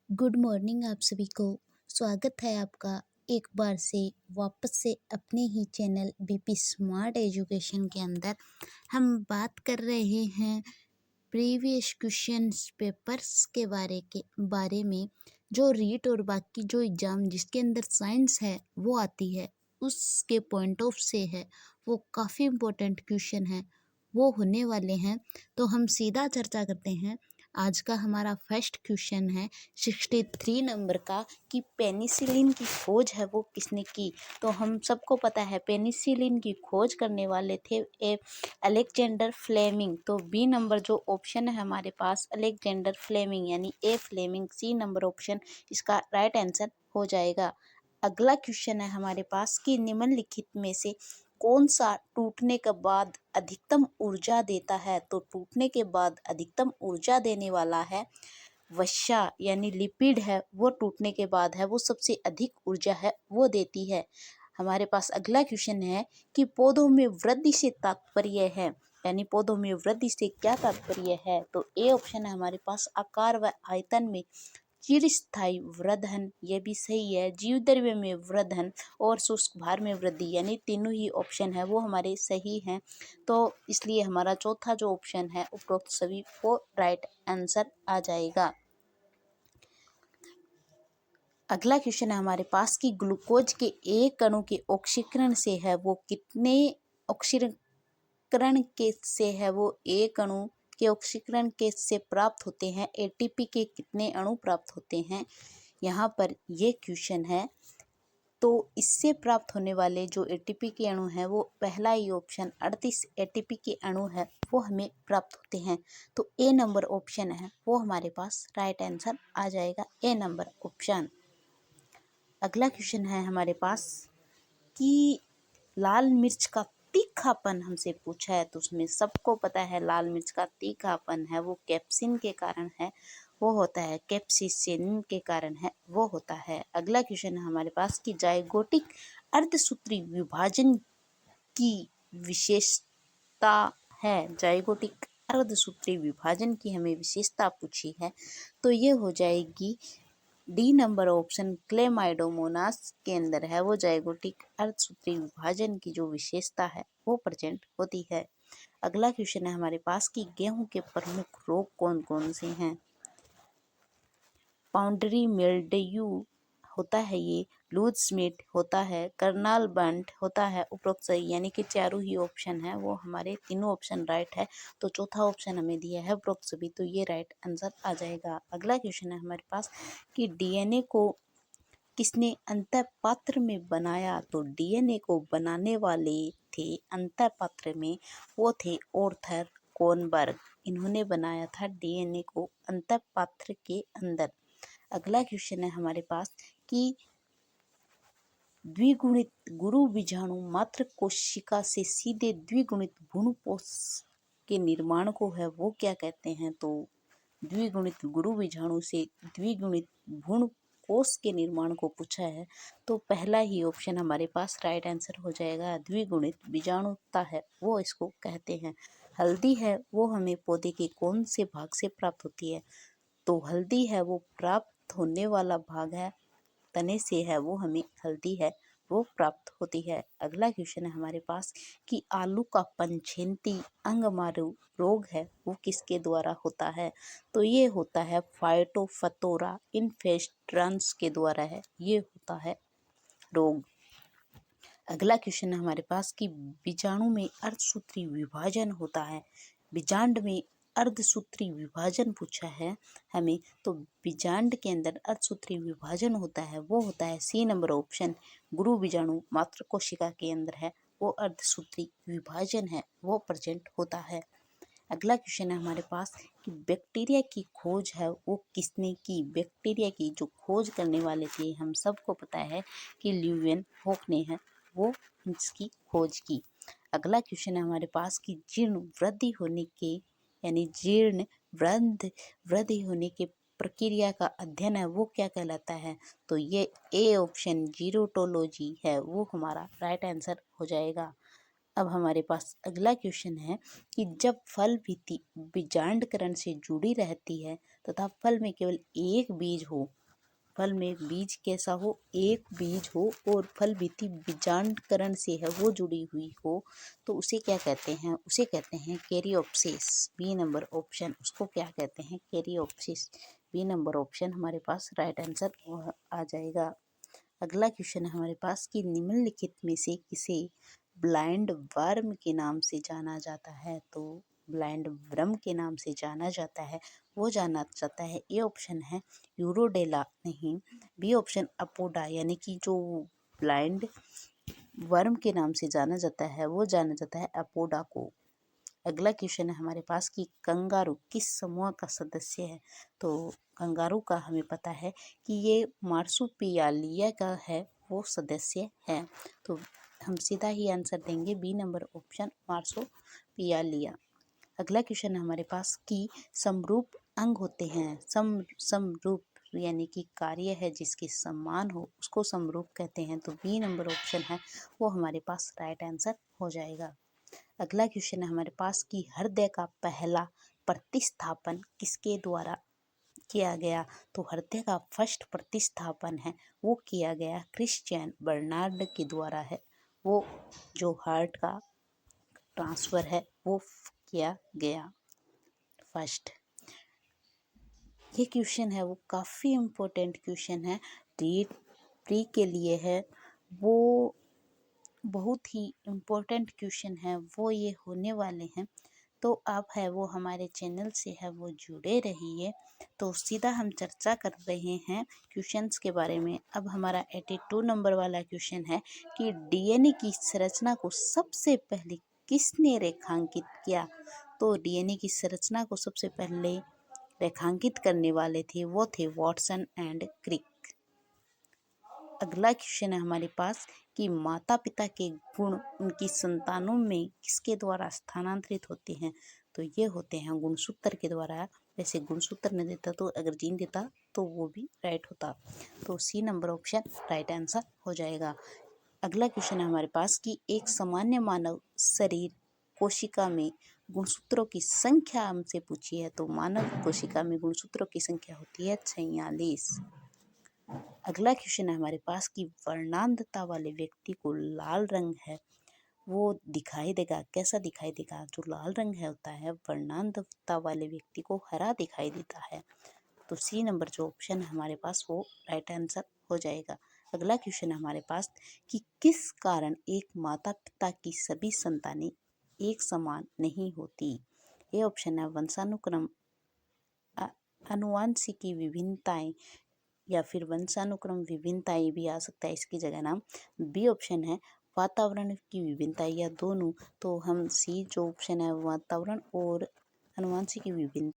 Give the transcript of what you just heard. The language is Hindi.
गुड मॉर्निंग आप सभी को। स्वागत है आपका एक बार से वापस से अपने ही चैनल बीपी स्मार्ट एजुकेशन के अंदर। हम बात कर रहे हैं प्रीवियस क्वेश्चंस पेपर्स के बारे में। जो रीट और बाकी जो एग्ज़ाम जिसके अंदर साइंस है वो आती है, उसके पॉइंट ऑफ से है वो काफ़ी इम्पोर्टेंट क्वेश्चन है, वो होने वाले हैं। तो हम सीधा चर्चा करते हैं। आज का हमारा फर्स्ट क्वेश्चन है 63 नंबर का कि पेनिसिलिन की खोज है वो किसने की। तो हम सबको पता है पेनिसिलिन की खोज करने वाले थे अलेक्जेंडर फ्लेमिंग। तो बी नंबर जो ऑप्शन है हमारे पास अलेक्जेंडर फ्लेमिंग यानी ए फ्लेमिंग, सी नंबर ऑप्शन इसका राइट आंसर हो जाएगा। अगला क्वेश्चन है हमारे पास कि निम्नलिखित में से कौन सा टूटने के बाद अधिकतम ऊर्जा देता है। तो टूटने के बाद अधिकतम ऊर्जा देने वाला है वसा यानी लिपिड है, वो टूटने के बाद है वो सबसे अधिक ऊर्जा है वो देती है। हमारे पास अगला क्वेश्चन है कि पौधों में वृद्धि से तात्पर्य है, यानी पौधों में वृद्धि से क्या तात्पर्य है। तो ए ऑप्शन है हमारे पास आकार व आयतन में चिरस्थायी वृद्धन, ये भी सही है। जीव द्रव्य में वृद्धन और शुष्क भार में वृद्धि, यानी तीनों ही ऑप्शन है वो हमारे सही हैं। तो इसलिए हमारा चौथा जो ऑप्शन है उपरोक्त सभी वो राइट आंसर आ जाएगा। अगला क्वेश्चन है हमारे पास कि ग्लूकोज के एक अणु के ऑक्सीकरण से है वो कितने ऑक्सीकरण के से है वो एक अणु के ऑक्सीकरण के से प्राप्त होते हैं, एटीपी के कितने अणु प्राप्त होते हैं। यहाँ पर ये क्वेश्चन है। तो इससे प्राप्त होने वाले जो एटीपी के अणु हैं वो पहला ही ऑप्शन 38 एटीपी के अणु है वो हमें प्राप्त होते हैं। तो ए नंबर ऑप्शन है वो हमारे पास राइट आंसर आ जाएगा, ए नंबर ऑप्शन। अगला क्वेश्चन है हमारे पास कि लाल मिर्च का तीखापन हमसे पूछा है। तो उसमें सबको पता है लाल मिर्च का तीखापन है वो कैप्सिन के कारण है वो होता है, कैप्सिसिन के कारण है वो होता है। अगला क्वेश्चन है हमारे पास कि जाइगोटिक अर्धसूत्री विभाजन की विशेषता है। जाइगोटिक अर्धसूत्री विभाजन की हमें विशेषता पूछी है तो ये हो जाएगी डी नंबर ऑप्शन, क्लेमाइडोमोनास के अंदर है वो जाइगोटिक अर्धसूत्री विभाजन की जो विशेषता है वो प्रेजेंट होती है। अगला क्वेश्चन है हमारे पास कि गेहूं के प्रमुख रोग कौन कौन से हैं। पाउडरी मिल्ड्यू होता है, ये लूज मीट होता है, कर्नाल बंट होता है, उपरोक्त सही, यानी कि चारों ही ऑप्शन है वो हमारे तीनों ऑप्शन राइट है। तो चौथा ऑप्शन हमें दिया है उपरोक्त सभी, तो ये राइट आंसर आ जाएगा। अगला क्वेश्चन है हमारे पास कि डीएनए को किसने अंतःपात्र में बनाया। तो डीएनए को बनाने वाले थे अंतःपात्र में वो थे ऑर्थर कोनबर्ग, इन्होंने बनाया था डीएनए को अंतःपात्र के अंदर। अगला क्वेश्चन है हमारे पास कि द्विगुणित गुरु बीजाणु मात्र कोशिका से सीधे द्विगुणित भ्रूणपोष के निर्माण को है वो क्या कहते हैं। तो द्विगुणित गुरु बीजाणु से द्विगुणित भ्रूणकोष के निर्माण को पूछा है तो पहला ही ऑप्शन हमारे पास राइट आंसर हो जाएगा, द्विगुणित बीजाणुता है वो इसको कहते हैं। हल्दी है वो हमें पौधे के कौन से भाग से प्राप्त होती है। तो हल्दी है वो प्राप्त होने वाला भाग है तने से है वो हमें हल्दी है वो प्राप्त होती है। अगला क्वेश्चन है हमारे पास कि आलू का पंछेंती अंगमारू रोग है वो किसके द्वारा होता है। तो ये होता है फाइटोफथोरा इन्फेस्ट्रांस के द्वारा है ये होता है रोग। अगला क्वेश्चन है हमारे पास कि बीजाणु में अर्धसूत्री विभाजन होता है। बीजांड में अर्धसूत्री विभाजन पूछा है हमें, तो बीजांड के अंदर अर्धसूत्री विभाजन होता है वो होता है सी नंबर ऑप्शन, गुरु बीजाणु मात्र कोशिका के अंदर है वो अर्धसूत्री विभाजन है वो प्रेजेंट होता है। अगला क्वेश्चन है हमारे पास कि बैक्टीरिया की खोज है वो किसने की। बैक्टीरिया की जो खोज करने वाले थे हम सबको पता है कि ल्यूवियन होक ने है वो इसकी खोज की। अगला क्वेश्चन है हमारे पास कि जीर्ण वृद्धि होने के यानी जीर्ण वृद्धि होने के प्रक्रिया का अध्ययन है वो क्या कहलाता है। तो ये ए ऑप्शन जीरोटोलॉजी है वो हमारा राइट आंसर हो जाएगा। अब हमारे पास अगला क्वेश्चन है कि जब फल भित्ति बीजांडकरण से जुड़ी रहती है तथा फल में केवल एक बीज हो, फल में बीज कैसा हो, एक बीज हो और फल भित्ति बीजांडकरण से है वो जुड़ी हुई हो, तो उसे क्या कहते हैं? उसे कहते हैं कैरियोप्सिस। बी नंबर ऑप्शन उसको क्या कहते हैं? कैरियोप्सिस। बी नंबर ऑप्शन हमारे पास राइट आंसर आ जाएगा। अगला क्वेश्चन है हमारे पास कि निम्नलिखित में से किसे ब्लाइंड वर्म के नाम से जाना जाता है? तो ब्लाइंड वर्म के नाम से जाना जाता है, वो जाना जाता है, ए ऑप्शन है यूरोडेला, नहीं, बी ऑप्शन अपोडा, यानी कि जो ब्लाइंड वर्म के नाम से जाना जाता है वो जाना जाता है अपोडा को। अगला क्वेश्चन है हमारे पास कि कंगारू किस समूह का सदस्य है? तो कंगारू का हमें पता है कि ये मार्सुपियालिया का है वो सदस्य है, तो हम सीधा ही आंसर देंगे बी नंबर ऑप्शन मार्सुपियालिया। अगला क्वेश्चन है हमारे पास कि समरूप अंग होते हैं, समरूप यानी कि कार्य है जिसके समान हो उसको समरूप कहते हैं, तो बी नंबर ऑप्शन है वो हमारे पास राइट आंसर हो जाएगा। अगला क्वेश्चन है हमारे पास कि हृदय का पहला प्रतिस्थापन किसके द्वारा किया गया? तो हृदय का फर्स्ट प्रतिस्थापन है वो किया गया क्रिश्चियन बर्नार्ड के द्वारा है, वो जो हार्ट का ट्रांसफर है वो किया गया फर्स्ट। ये क्वेश्चन है वो काफ़ी इम्पोर्टेंट क्वेश्चन है, रीट प्री के लिए है, वो बहुत ही इम्पोर्टेंट क्वेश्चन है वो ये होने वाले हैं, तो आप है वो हमारे चैनल से है वो जुड़े रहिए। तो सीधा हम चर्चा कर रहे हैं क्वेश्चंस के बारे में। अब हमारा 82 नंबर वाला क्वेश्चन है कि डीएनए की संरचना को सबसे पहले किसने रेखांकित किया? तो डीएनए की संरचना को सबसे पहले रेखांकित करने वाले थे वो थे वॉटसन एंड क्रिक। अगला क्वेश्चन है हमारे पास कि माता पिता के गुण उनकी संतानों में किसके द्वारा स्थानांतरित होते हैं? तो ये होते हैं गुणसूत्र के द्वारा। वैसे गुणसूत्र न देता तो अगर जीन देता तो वो भी राइट होता, तो C number option right answer हो जाएगा। अगला क्वेश्चन है हमारे पास कि एक सामान्य मानव शरीर कोशिका में गुणसूत्रों की संख्या हमसे पूछी है, तो मानव कोशिका में गुणसूत्रों की संख्या होती है 46। अगला क्वेश्चन है हमारे पास कि वर्णांधता वाले व्यक्ति को लाल रंग है वो दिखाई देगा, कैसा दिखाई देगा? जो लाल रंग है होता है वर्णांधता वाले व्यक्ति को हरा दिखाई देता है, तो सी नंबर जो ऑप्शन है हमारे पास वो राइट आंसर हो जाएगा। अगला क्वेश्चन है हमारे पास कि किस कारण एक माता पिता की सभी संतानें एक समान नहीं होती? ये ऑप्शन है वंशानुक्रम, आनुवांशिकी विभिन्नताएं, या फिर वंशानुक्रम विभिन्नताएं भी आ सकता है इसकी जगह नाम। बी ऑप्शन है वातावरण की विभिन्नताएं, या दोनों, तो हम सी जो ऑप्शन है वातावरण और आनुवांशिक विभिन्न